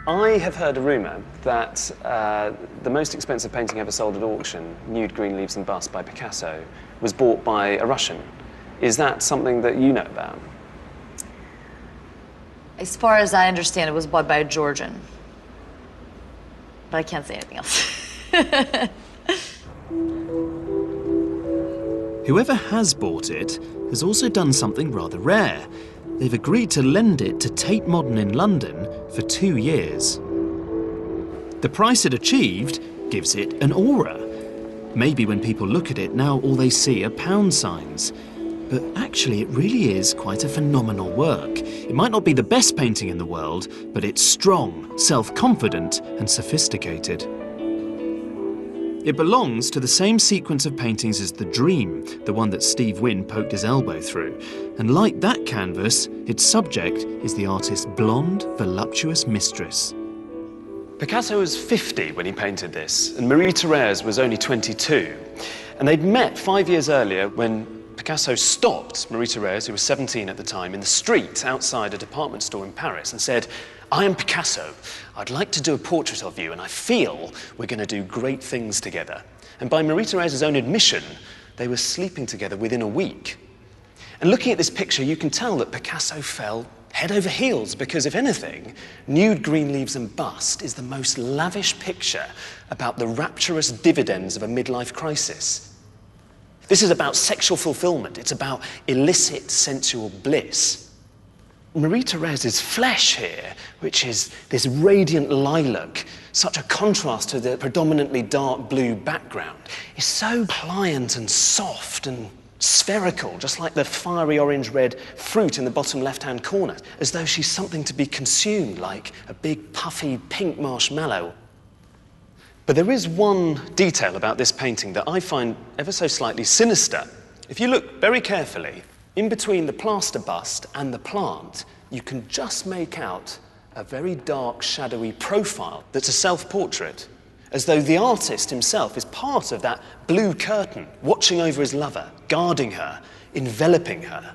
I have heard a rumour that the most expensive painting ever sold at auction, Nude Green Leaves and Bust by Picasso, was bought by a Russian. Is that something that you know about? As far as I understand, it was bought by a Georgian. But I can't say anything else. Whoever has bought it has also done something rather rare. They've agreed to lend it to Tate Modern in London for 2 years. The price it achieved gives it an aura. Maybe when people look at it, now all they see are pound signs. But actually, it really is quite a phenomenal work. It might not be the best painting in the world, but it's strong, self-confident, and sophisticated. It belongs to the same sequence of paintings as The Dream, the one that Steve Wynn poked his elbow through. And like that canvas, its subject is the artist's blonde, voluptuous mistress. Picasso was 50 when he painted this, and Marie-Thérèse was only 22. And they'd met 5 years earlier when Picasso stopped Marie-Thérèse, who was 17 at the time, in the street outside a department store in Paris and said, "I am Picasso. I'd like to do a portrait of you, and I feel we're going to do great things together." And by Marie-Thérèse's own admission, they were sleeping together within a week. And looking at this picture, you can tell that Picasso fell head over heels, because if anything, Nude, Green Leaves and Bust is the most lavish picture about the rapturous dividends of a midlife crisis. This is about sexual fulfillment. It's about illicit sensual bliss. Marie-Thérèse's flesh here, which is this radiant lilac, such a contrast to the predominantly dark blue background, is so pliant and soft and spherical, just like the fiery orange-red fruit in the bottom left-hand corner, as though she's something to be consumed, like a big puffy pink marshmallow. But there is one detail about this painting that I find ever so slightly sinister. If you look very carefully, in between the plaster bust and the plant, you can just make out a very dark, shadowy profile that's a self-portrait, as though the artist himself is part of that blue curtain, watching over his lover, guarding her, enveloping her.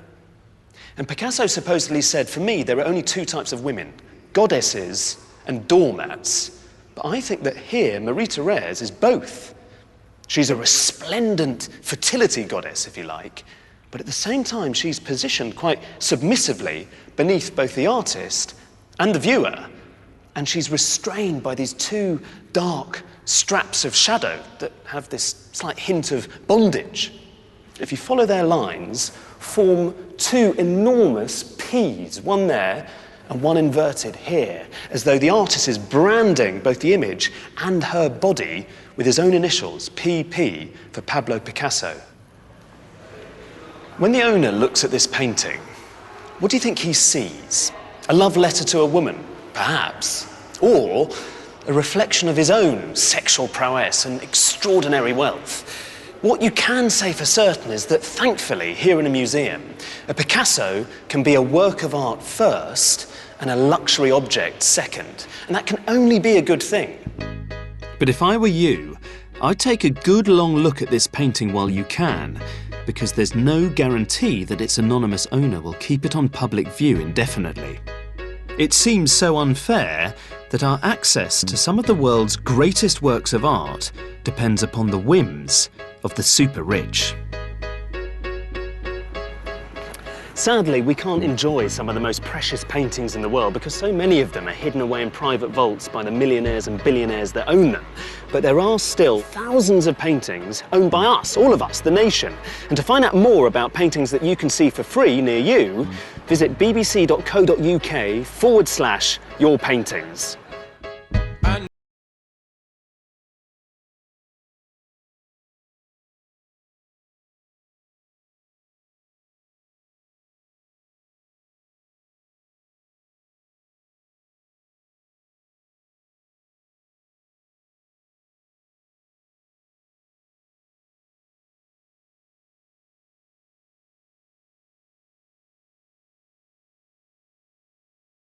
And Picasso supposedly said, for me, there are only two types of women, goddesses and doormats. But I think that here, Marie-Thérèse is both. She's a resplendent fertility goddess, if you like, but at the same time, she's positioned quite submissively beneath both the artist and the viewer, and she's restrained by these two dark straps of shadow that have this slight hint of bondage. If you follow their lines, form two enormous P's, one there and one inverted here, as though the artist is branding both the image and her body with his own initials, PP, for Pablo Picasso. When the owner looks at this painting, what do you think he sees? A love letter to a woman, perhaps, or a reflection of his own sexual prowess and extraordinary wealth. What you can say for certain is that, thankfully, here in a museum, a Picasso can be a work of art first and a luxury object second, and that can only be a good thing. But if I were you, I'd take a good long look at this painting while you can, because there's no guarantee that its anonymous owner will keep it on public view indefinitely. It seems so unfair that our access to some of the world's greatest works of art depends upon the whims of the super rich. Sadly, we can't enjoy some of the most precious paintings in the world because so many of them are hidden away in private vaults by the millionaires and billionaires that own them. But there are still thousands of paintings owned by us, all of us, the nation. And to find out more about paintings that you can see for free near you, visit bbc.co.uk/yourpaintings.